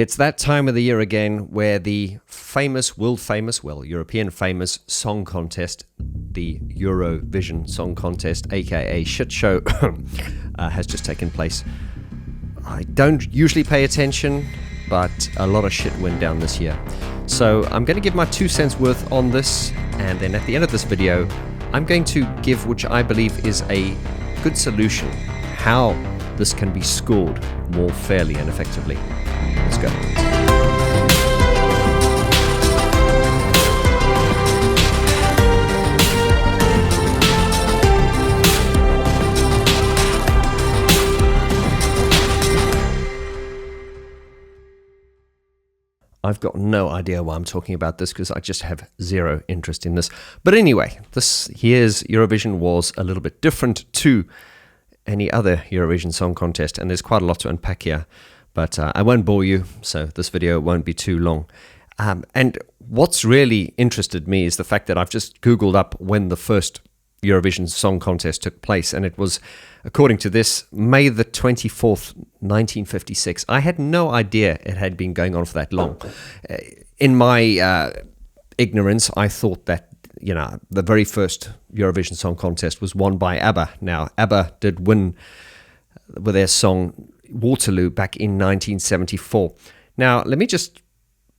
It's that time of the year again where the famous, European famous song contest, the Eurovision Song Contest, aka shit show, has just taken place. I don't usually pay attention, but a lot of shit went down this year. So I'm going to give my 2 cents worth on this, and then at the end of this video, I'm going to give which I believe is a good solution, how this can be scored more fairly and effectively. Let's go. I've got no idea why I'm talking about this because I just have zero interest in this. But anyway, this year's Eurovision was a little bit different to any other Eurovision Song Contest, and there's quite a lot to unpack here. But I won't bore you, so this video won't be too long. And what's really interested me is the fact that I've just Googled up when the first Eurovision Song Contest took place, and it was, according to this, May the 24th, 1956. I had no idea it had been going on for that long. In my ignorance, I thought that, you know, the very first Eurovision Song Contest was won by Abba. Now, Abba did win with their song Waterloo back in 1974. Now, let me just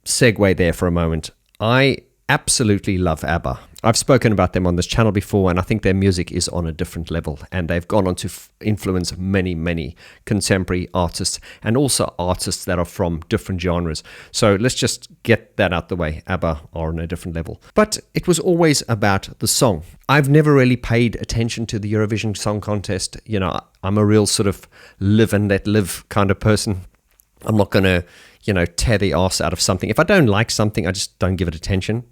segue there for a moment. I absolutely love Abba. I've spoken about them on this channel before, and I think their music is on a different level, and they've gone on to influence many, many contemporary artists, and also artists that are from different genres. So let's just get that out the way. Abba are on a different level. But it was always about the song. I've never really paid attention to the Eurovision Song Contest. You know, I'm a real sort of live and let live kind of person. I'm not going to, you know, tear the arse out of something. If I don't like something, I just don't give it attention.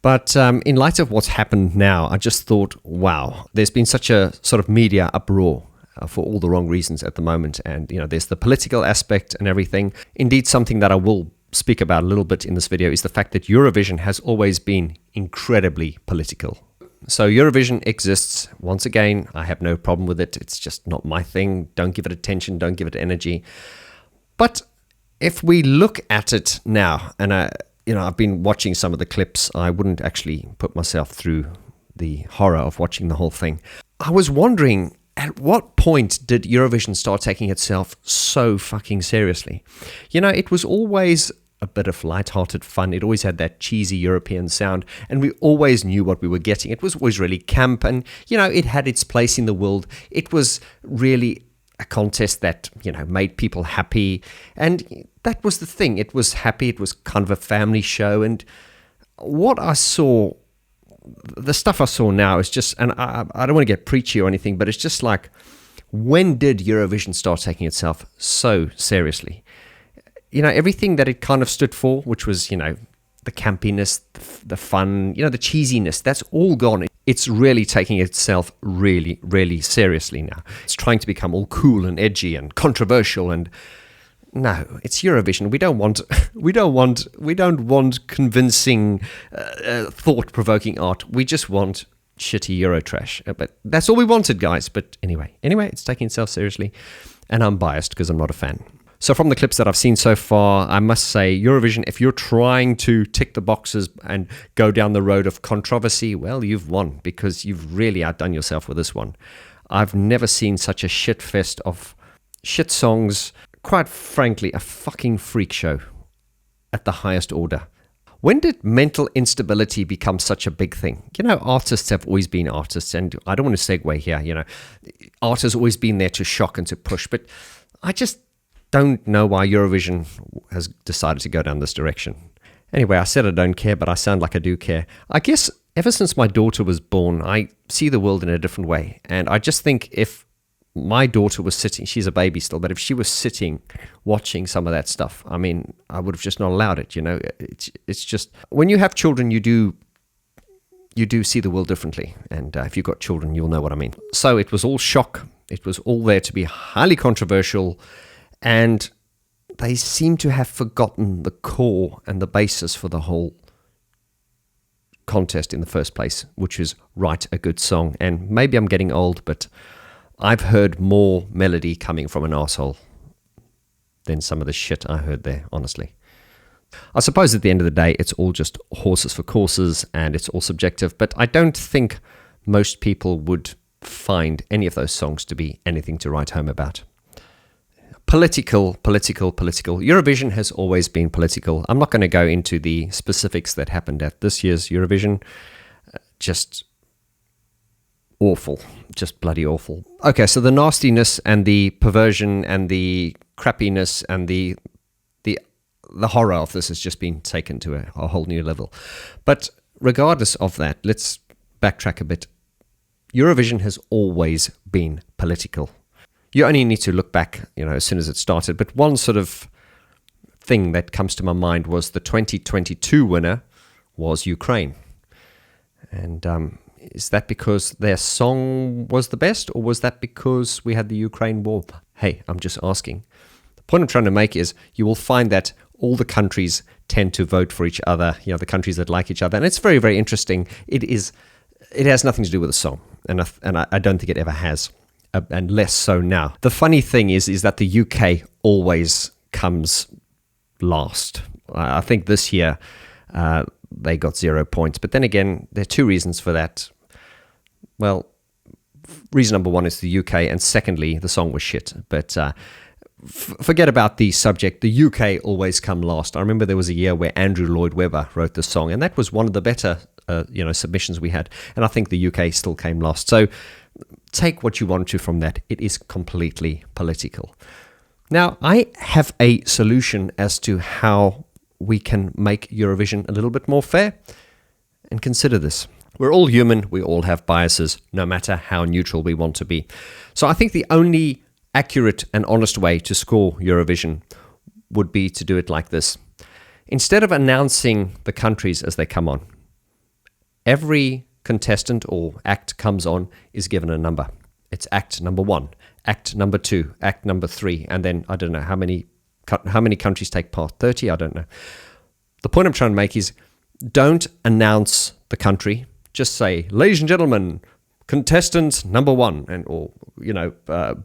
But in light of what's happened now, I just thought, wow, there's been such a sort of media uproar for all the wrong reasons at the moment. And, you know, there's the political aspect and everything. Indeed, something that I will speak about a little bit in this video is the fact that Eurovision has always been incredibly political. So Eurovision exists. Once again, I have no problem with it. It's just not my thing. Don't give it attention. Don't give it energy. But if we look at it now, and I've been watching some of the clips. I wouldn't actually put myself through the horror of watching the whole thing. I was wondering, at what point did Eurovision start taking itself so fucking seriously? You know, it was always a bit of light-hearted fun. It always had that cheesy European sound, and we always knew what we were getting. It was always really camp, and, you know, it had its place in the world. It was really a contest that, you know, made people happy, and that was the thing. It was happy. It was kind of a family show, and what I saw, the stuff I saw now is just, and I don't want to get preachy or anything, but it's just like, when did Eurovision start taking itself so seriously? You know, everything that it kind of stood for, which was, you know, the campiness, the fun, you know, the cheesiness, that's all gone. It's really taking itself really, really seriously now. It's trying to become all cool and edgy and controversial, and no, it's Eurovision. We don't want convincing, thought-provoking art. We just want shitty Eurotrash. But that's all we wanted, guys. But anyway, it's taking itself seriously, and I'm biased because I'm not a fan. So from the clips that I've seen so far, I must say, Eurovision, if you're trying to tick the boxes and go down the road of controversy, well, you've won, because you've really outdone yourself with this one. I've never seen such a shit fest of shit songs. Quite frankly, a fucking freak show at the highest order. When did mental instability become such a big thing? You know, artists have always been artists, and I don't want to segue here, you know. Art has always been there to shock and to push, but I just don't know why Eurovision has decided to go down this direction. Anyway, I said I don't care, but I sound like I do care. I guess ever since my daughter was born, I see the world in a different way. And I just think if my daughter was sitting, she's a baby still, but if she was sitting watching some of that stuff, I mean, I would have just not allowed it, you know. It's just, when you have children, you do see the world differently. And if you've got children, you'll know what I mean. So it was all shock. It was all there to be highly controversial. And they seem to have forgotten the core and the basis for the whole contest in the first place, which is write a good song. And maybe I'm getting old, but I've heard more melody coming from an arsehole than some of the shit I heard there, honestly. I suppose at the end of the day, it's all just horses for courses and it's all subjective, but I don't think most people would find any of those songs to be anything to write home about. Political. Eurovision has always been political. I'm not going to go into the specifics that happened at this year's Eurovision. Just awful. Just bloody awful. Okay, so the nastiness and the perversion and the crappiness and the horror of this has just been taken to a whole new level. But regardless of that, let's backtrack a bit. Eurovision has always been political. You only need to look back, as soon as it started. But one sort of thing that comes to my mind was the 2022 winner was Ukraine. And is that because their song was the best, or was that because we had the Ukraine war? Hey, I'm just asking. The point I'm trying to make is you will find that all the countries tend to vote for each other, the countries that like each other. And it's very, very interesting. It has nothing to do with the song. And I don't think it ever has. And less so now. The funny thing is that the UK always comes last. I think this year they got 0 points. But then again, there are two reasons for that. Well, reason number one is the UK, and secondly, the song was shit. But forget about the subject. The UK always come last. I remember there was a year where Andrew Lloyd Webber wrote the song, and that was one of the better submissions we had. And I think the UK still came last. So take what you want to from that. It is completely political. Now, I have a solution as to how we can make Eurovision a little bit more fair. And consider this. We're all human. We all have biases, no matter how neutral we want to be. So I think the only accurate and honest way to score Eurovision would be to do it like this. Instead of announcing the countries as they come on, every contestant or act comes on is given a number. It's act number 1, act number 2, act number 3, and then I don't know how many countries take part. 30? I don't know. The point I'm trying to make is don't announce the country. Just say, ladies and gentlemen, contestant number 1,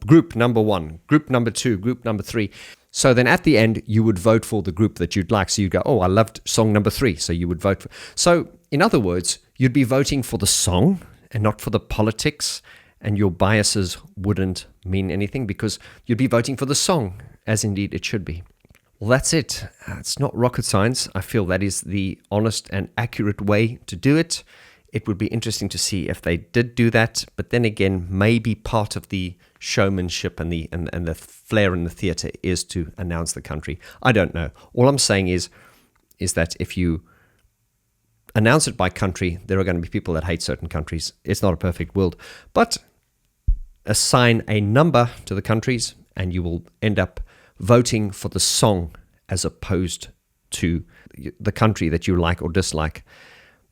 group number 1, group number 2, group number 3. So then at the end, you would vote for the group that you'd like. So you'd go, I loved song number 3. So you would vote for. So in other words, you'd be voting for the song and not for the politics, and your biases wouldn't mean anything because you'd be voting for the song, as indeed it should be. Well, that's it. It's not rocket science. I feel that is the honest and accurate way to do it. It would be interesting to see if they did do that, but then again, maybe part of the showmanship and the flair in the theatre is to announce the country. I don't know. All I'm saying is that if you announce it by country, there are going to be people that hate certain countries. It's not a perfect world, but assign a number to the countries, and you will end up voting for the song as opposed to the country that you like or dislike.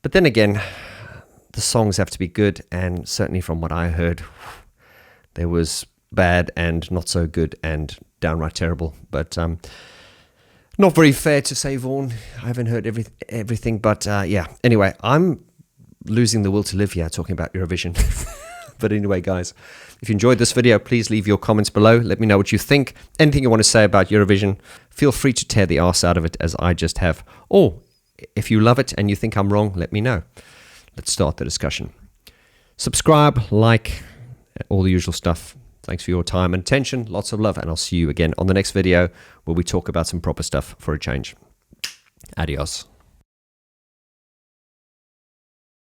But then again, the songs have to be good, and certainly from what I heard, there was bad and not so good and downright terrible. But not very fair to say, Vaughan. I haven't heard everything, but yeah. Anyway, I'm losing the will to live here talking about Eurovision. But anyway, guys, if you enjoyed this video, please leave your comments below. Let me know what you think. Anything you want to say about Eurovision, feel free to tear the arse out of it as I just have. Or if you love it and you think I'm wrong, let me know. Let's start the discussion. Subscribe, like, all the usual stuff. Thanks for your time and attention. Lots of love, and I'll see you again on the next video where we talk about some proper stuff for a change. Adios.